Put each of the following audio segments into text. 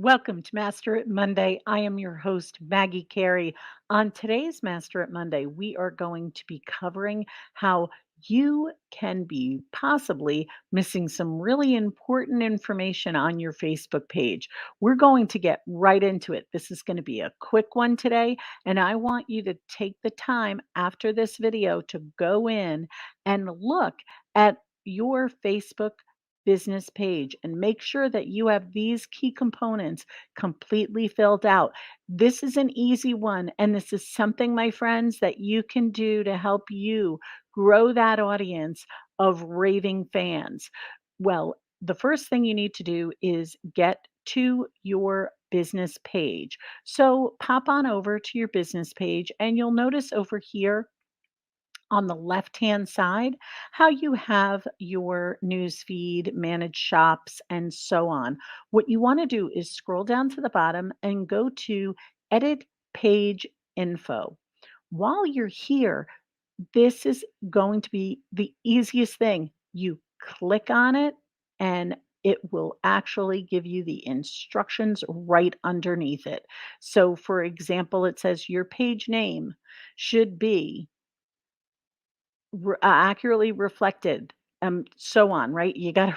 Welcome to Master It Monday. I am your host, Maggie Carey. On today's Master It Monday, we are going to be covering how you can be possibly missing some really important information on your Facebook page. We're going to get right into it. This is going to be a quick one today, and I want you to take the time after this video to go in and look at your Facebook business page and make sure that you have these key components completely filled out. This is an easy one, and this is something, my friends, that you can do to help you grow that audience of raving fans. Well, the first thing you need to do is get to your business page. So pop on over to your business page, and you'll notice over here on the left-hand side how you have your news feed, managed shops, and so on. What you want to do is scroll down to the bottom and go to Edit Page Info. While you're here, this is going to be the easiest thing. You click on it and it will actually give you the instructions right underneath it. So, for example, it says your page name should be accurately reflected, so on, right? You gotta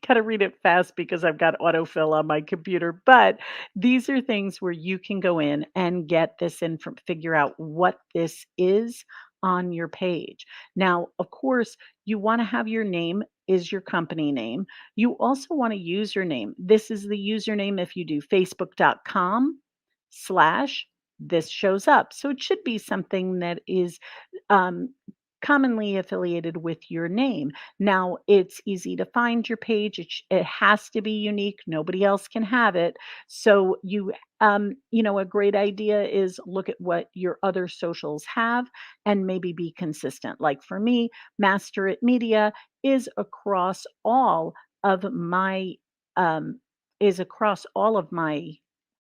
gotta read it fast because I've got autofill on my computer, but these are things where you can go in and get this in from figure out what this is on your page. Now, of course, you wanna have your name is your company name. You also want a username. This is the username if you do facebook.com slash this shows up. So it should be something that is um, commonly affiliated with your name. Now, it's easy to find your page. It has to be unique. Nobody else can have it. So a great idea is look at what your other socials have and maybe be consistent. Like for me, Master It Media is across all of my um,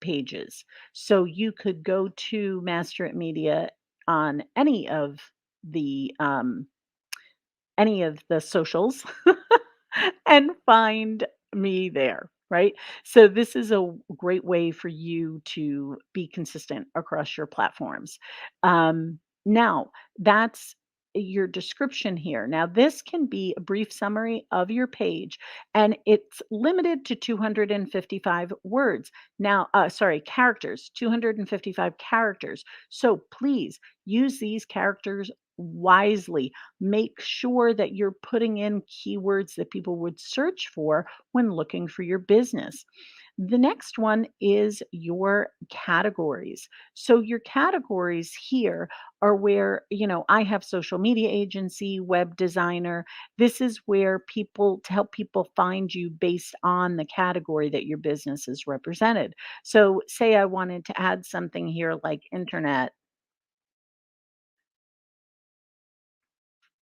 pages. So you could go to Master It Media on the um, any of the socials and find me there, right? So this is a great way for you to be consistent across your platforms. Now, that's your description here. Now, this can be a brief summary of your page, and it's limited to 255 words. Now, sorry, characters, 255 characters. So please use these characters wisely. Make sure that you're putting in keywords that people would search for when looking for your business. The next one is your categories. So, your categories here are where, I have social media agency, web designer. This is where to help people find you based on the category that your business is represented. So, say I wanted to add something here like internet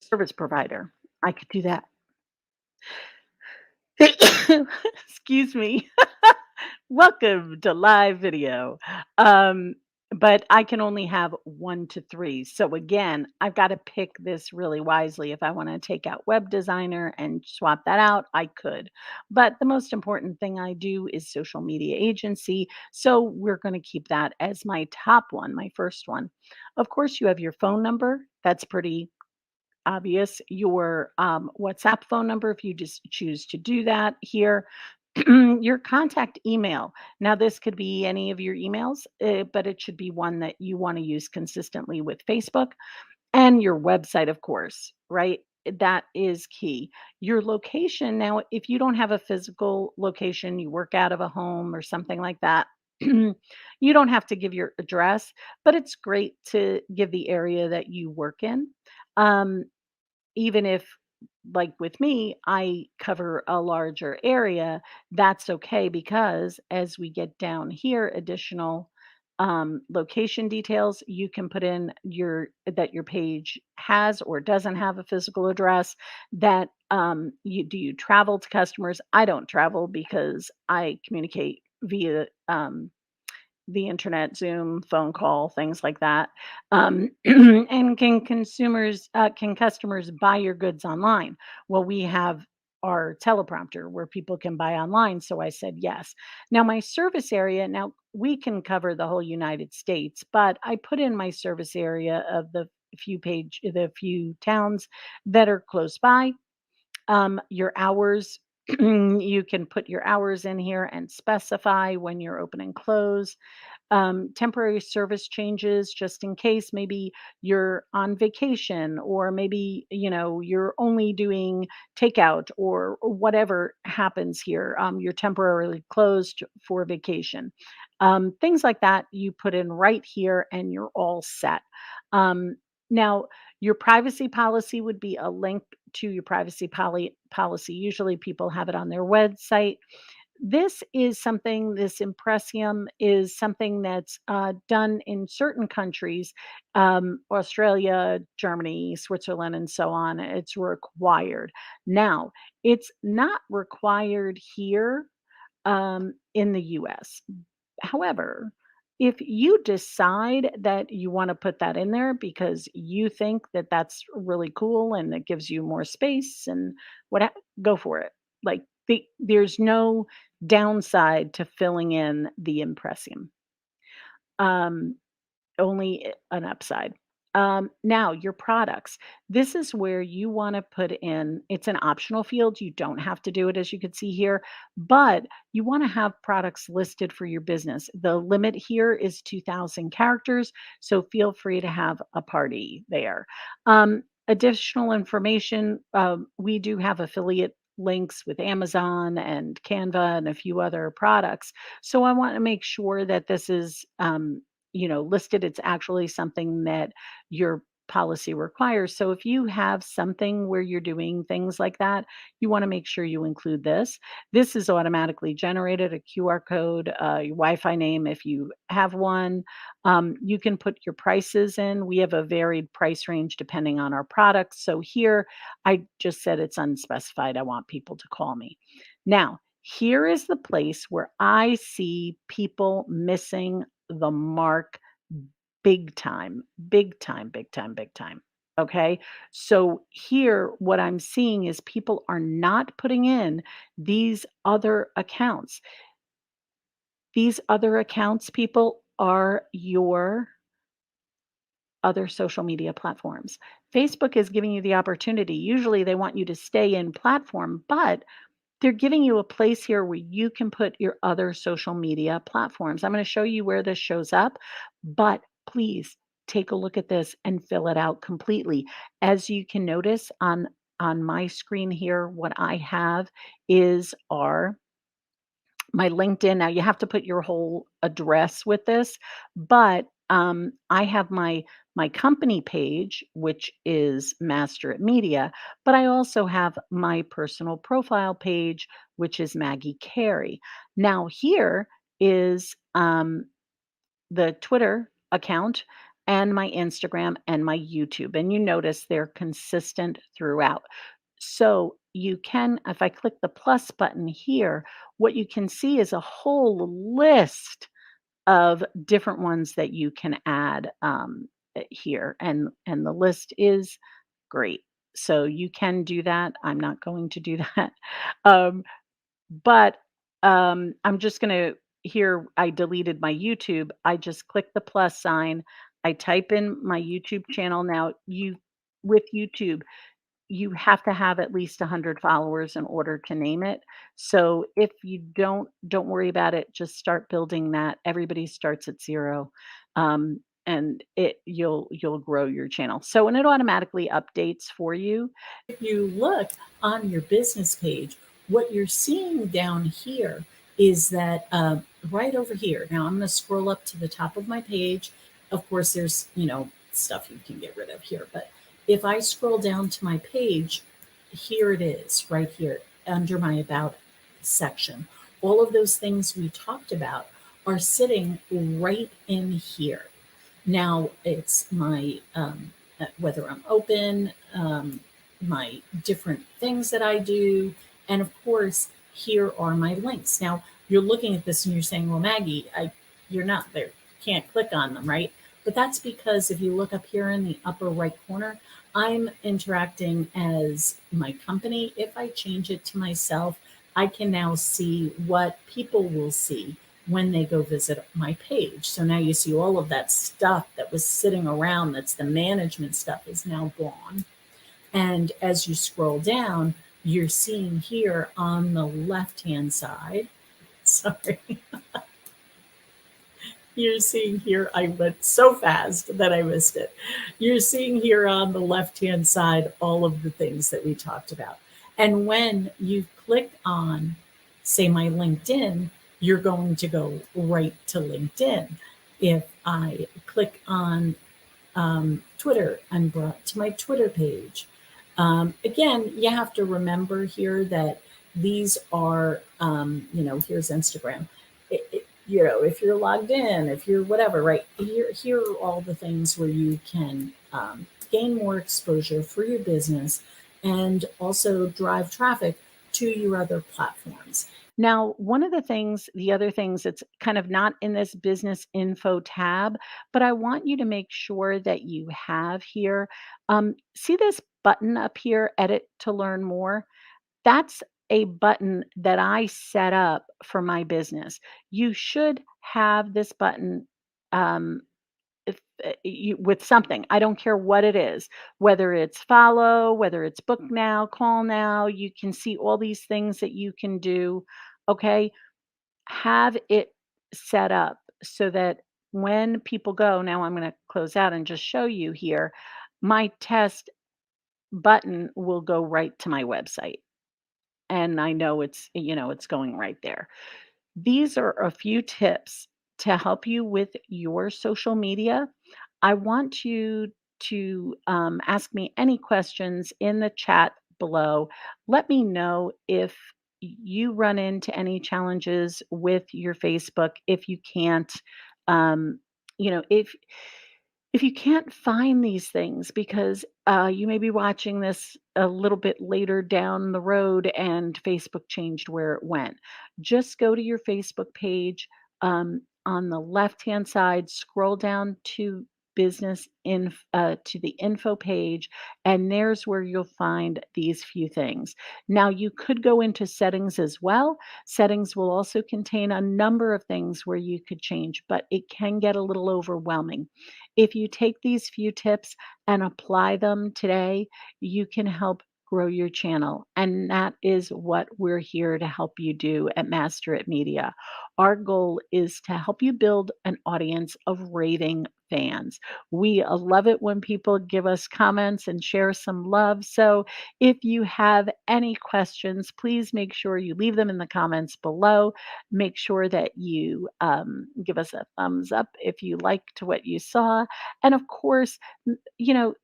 service provider. I could do that. Excuse me. Welcome to live video. Um, but I can only have 1 to 3. So again, I've got to pick this really wisely. If I want to take out web designer and swap that out, I could. But the most important thing I do is social media agency. So we're going to keep that as my top one, my first one. Of course, you have your phone number. That's pretty obvious. Your WhatsApp phone number, if you just choose to do that here. Your contact email. Now, this could be any of your emails, but it should be one that you want to use consistently with Facebook, and your website, of course, right? That is key. Your location. Now, if you don't have a physical location, you work out of a home or something like that. You don't have to give your address, but it's great to give the area that you work in. Um, Even if, like with me, I cover a larger area, that's okay because as we get down here, additional location details, you can put in your page has or doesn't have a physical address. That you travel to customers? I don't travel because I communicate via the internet, Zoom, phone call, things like that. And can customers buy your goods online? Well, we have our teleprompter where people can buy online. So I said yes. Now, my service area, now we can cover the whole United States, but I put in my service area of the few towns that are close by. Your hours, you can put your hours in here and specify when you're open and close. Temporary service changes just in case maybe you're on vacation, or maybe you're only doing takeout, or whatever happens here. You're temporarily closed for vacation. Things like that you put in right here and you're all set. Now, your privacy policy would be a link to your policy. Usually people have it on their website. This Impressium is something that's done in certain countries, Australia, Germany, Switzerland, and so on. It's required. Now, it's not required here in the US. However, if you decide that you want to put that in there because you think that that's really cool and it gives you more space and go for it. Like there's no downside to filling in the impressium. Um, Only an upside. Now, your products. This is where you want to put in, it's an optional field. You don't have to do it, as you can see here, but you want to have products listed for your business. The limit here is 2,000 characters, so feel free to have a party there. Additional information, we do have affiliate links with Amazon and Canva and a few other products. So I want to make sure that this is listed. It's actually something that your policy requires. So if you have something where you're doing things like that, you want to make sure you include this. This is automatically generated, a QR code, your Wi-Fi name if you have one. You can put your prices in. We have a varied price range depending on our products. So here I just said it's unspecified. I want people to call me. Now, here is the place where I see people missing the mark big time, big time, big time, big time. Okay. So here, what I'm seeing is people are not putting in these other accounts. These other accounts, people, are your other social media platforms. Facebook is giving you the opportunity. Usually they want you to stay in platform, but they're giving you a place here where you can put your other social media platforms. I'm going to show you where this shows up, but please take a look at this and fill it out completely. As you can notice on my screen here, what I have is my LinkedIn. Now you have to put your whole address with this, but I have my company page, which is Master at Media, but I also have my personal profile page, which is Maggie Carey. Now here is the Twitter account and my Instagram and my YouTube, and you notice they're consistent throughout. So you can, if I click the plus button here, what you can see is a whole list of different ones that you can add here, and the list is great. So you can do that. I'm not going to do that, um, but I'm just going to here. I deleted my YouTube. I just click the plus sign. I type in my YouTube channel. Now you with YouTube you have to have at least 100 followers in order to name it. So if you don't worry about it. Just start building that. Everybody starts at 0. And you'll grow your channel. So and it automatically updates for you. If you look on your business page, what you're seeing down here is that right over here. Now I'm going to scroll up to the top of my page. Of course, there's stuff you can get rid of here, but if I scroll down to my page, here it is, right here under my About section. All of those things we talked about are sitting right in here. Now it's my whether I'm open, my different things that I do, and of course here are my links. Now you're looking at this and you're saying, "Well, Maggie, you're not there. You can't click on them, right?" But that's because if you look up here in the upper right corner, I'm interacting as my company. If I change it to myself, I can now see what people will see when they go visit my page. So now you see all of that stuff that was sitting around, that's the management stuff, is now gone. And as you scroll down, you're seeing here on the left hand side, sorry, you're seeing here, I went so fast that I missed it. You're seeing here on the left hand side all of the things that we talked about. And when you click on, say, my LinkedIn, you're going to go right to LinkedIn. If I click on Twitter, I'm brought to my Twitter page. Again, you have to remember here that these are, here's Instagram. If you're logged in, if you're whatever, right? Here are all the things where you can gain more exposure for your business and also drive traffic to your other platforms. Now, one of the other things that's kind of not in this business info tab, but I want you to make sure that you have here. See this button up here, edit to learn more? That's a button that I set up for my business. You should have this button um, if, with something. I don't care what it is, whether it's follow, whether it's book now, call now. You can see all these things that you can do. Okay, have it set up so that when people go, now I'm going to close out and just show you here, my test button will go right to my website. And I know it's going right there. These are a few tips to help you with your social media. I want you to ask me any questions in the chat below. Let me know if you run into any challenges with your Facebook. If you can't, um, if you can't find these things because you may be watching this a little bit later down the road and Facebook changed where it went, just go to your Facebook page. On the left hand side, scroll down to to the info page, and there's where you'll find these few things. Now, you could go into settings as well. Settings will also contain a number of things where you could change, but it can get a little overwhelming. If you take these few tips and apply them today, you can help grow your channel. And that is what we're here to help you do at Master It Media. Our goal is to help you build an audience of raving fans. We love it when people give us comments and share some love. So if you have any questions, please make sure you leave them in the comments below. Make sure that you give us a thumbs up if you liked what you saw. And of course,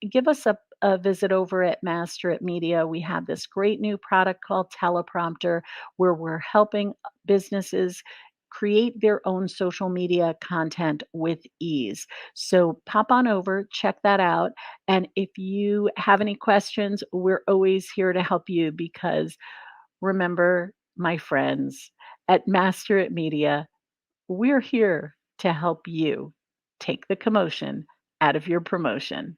give us a visit over at Master It Media. We have this great new product called Teleprompter where we're helping businesses create their own social media content with ease. So pop on over, check that out. And if you have any questions, we're always here to help you because remember, my friends, at Master It Media, we're here to help you take the commotion out of your promotion.